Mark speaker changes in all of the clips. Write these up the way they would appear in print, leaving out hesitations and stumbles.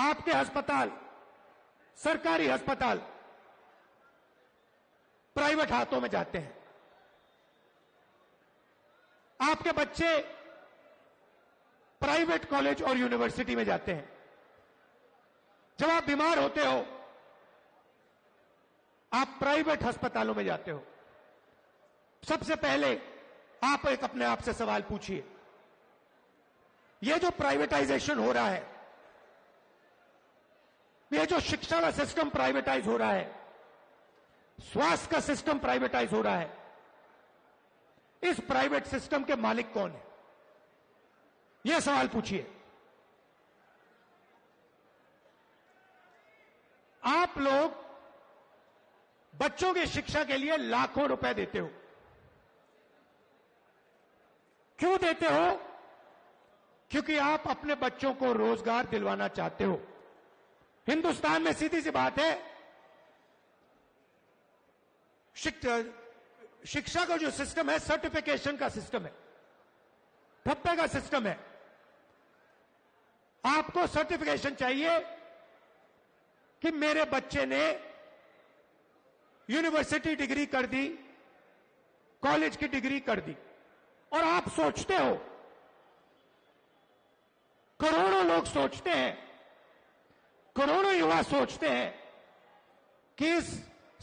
Speaker 1: आपके अस्पताल, सरकारी अस्पताल प्राइवेट हाथों में जाते हैं। आपके बच्चे प्राइवेट कॉलेज और यूनिवर्सिटी में जाते हैं। जब आप बीमार होते हो, आप प्राइवेट अस्पतालों में जाते हो। सबसे पहले आप एक अपने आप से सवाल पूछिए, यह जो प्राइवेटाइजेशन हो रहा है, यह जो शिक्षा का सिस्टम प्राइवेटाइज हो रहा है, स्वास्थ्य का सिस्टम प्राइवेटाइज हो रहा है, इस प्राइवेट सिस्टम के मालिक कौन है? यह सवाल पूछिए। आप लोग बच्चों की शिक्षा के लिए लाखों रुपए देते हो। क्यों देते हो? क्योंकि आप अपने बच्चों को रोजगार दिलवाना चाहते हो। हिंदुस्तान में सीधी सी बात है, शिक्षा का जो सिस्टम है, सर्टिफिकेशन का सिस्टम है, ठप्पे का सिस्टम है। आपको सर्टिफिकेशन चाहिए कि मेरे बच्चे ने यूनिवर्सिटी डिग्री कर दी, कॉलेज की डिग्री कर दी, और आप सोचते हो, करोड़ों लोग सोचते हैं, करोड़ों युवा सोचते हैं कि इस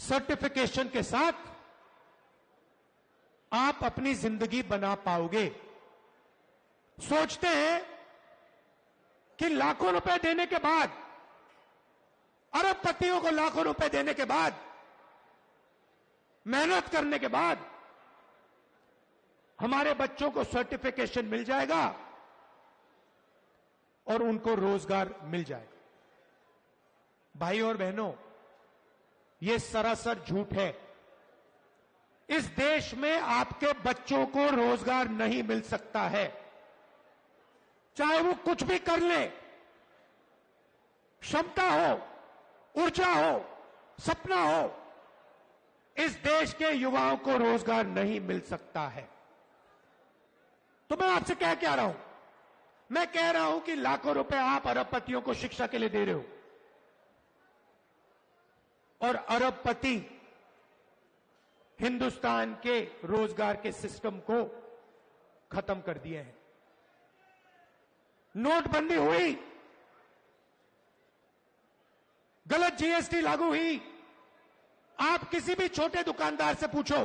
Speaker 1: सर्टिफिकेशन के साथ आप अपनी जिंदगी बना पाओगे। सोचते हैं कि लाखों रुपए देने के बाद, अरबपतियों को लाखों रुपए देने के बाद, मेहनत करने के बाद हमारे बच्चों को सर्टिफिकेशन मिल जाएगा और उनको रोजगार मिल जाएगा। भाई और बहनों, यह सरासर झूठ है। इस देश में आपके बच्चों को रोजगार नहीं मिल सकता है, चाहे वो कुछ भी कर ले। क्षमता हो, ऊर्जा हो, सपना हो, इस देश के युवाओं को रोजगार नहीं मिल सकता है। तो मैं आपसे क्या रहा हूं? मैं कह रहा हूं कि लाखों रुपए आप अरबपतियों को शिक्षा के लिए दे रहे हो, और अरबपति हिंदुस्तान के रोजगार के सिस्टम को खत्म कर दिए हैं। नोटबंदी हुई, गलत जीएसटी लागू हुई। आप किसी भी छोटे दुकानदार से पूछो,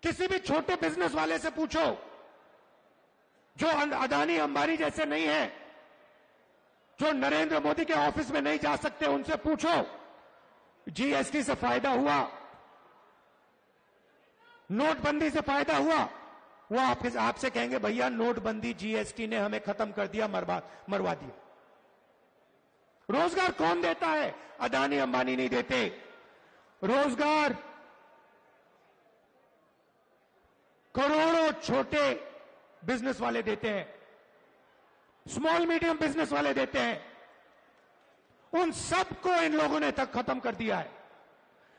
Speaker 1: किसी भी छोटे बिजनेस वाले से पूछो, जो अदानी अंबानी जैसे नहीं है, जो नरेंद्र मोदी के ऑफिस में नहीं जा सकते, उनसे पूछो जीएसटी से फायदा हुआ, नोटबंदी से फायदा हुआ? वो आपसे कहेंगे भैया नोटबंदी, जीएसटी ने हमें खत्म कर दिया, मरवा दिया। रोजगार कौन देता है? अदानी अंबानी नहीं देते। रोजगार करोड़ों छोटे बिजनेस वाले देते हैं, स्मॉल मीडियम बिजनेस वाले देते हैं। उन सबको इन लोगों ने तक खत्म कर दिया है।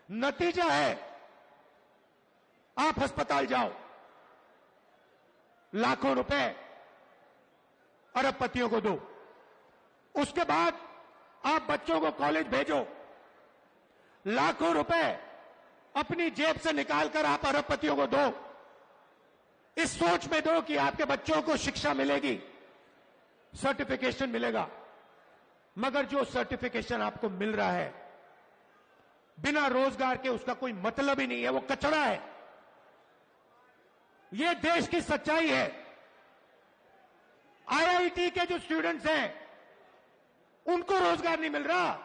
Speaker 1: नतीजा है, आप अस्पताल जाओ, लाखों रुपए अरबपतियों को दो, उसके बाद आप बच्चों को कॉलेज भेजो, लाखों रुपए अपनी जेब से निकालकर आप अरबपतियों को दो, इस सोच में दो कि आपके बच्चों को शिक्षा मिलेगी, सर्टिफिकेशन मिलेगा। मगर जो सर्टिफिकेशन आपको मिल रहा है बिना रोजगार के, उसका कोई मतलब ही नहीं है, वो कचरा है। यह देश की सच्चाई है। आईआईटी के जो स्टूडेंट्स हैं उनको रोजगार नहीं मिल रहा,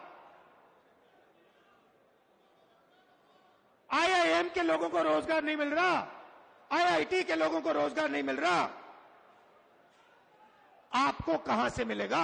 Speaker 1: आईआईएम के लोगों को रोजगार नहीं मिल रहा, आईआईटी के लोगों को रोजगार नहीं मिल रहा। आपको कहां से मिलेगा?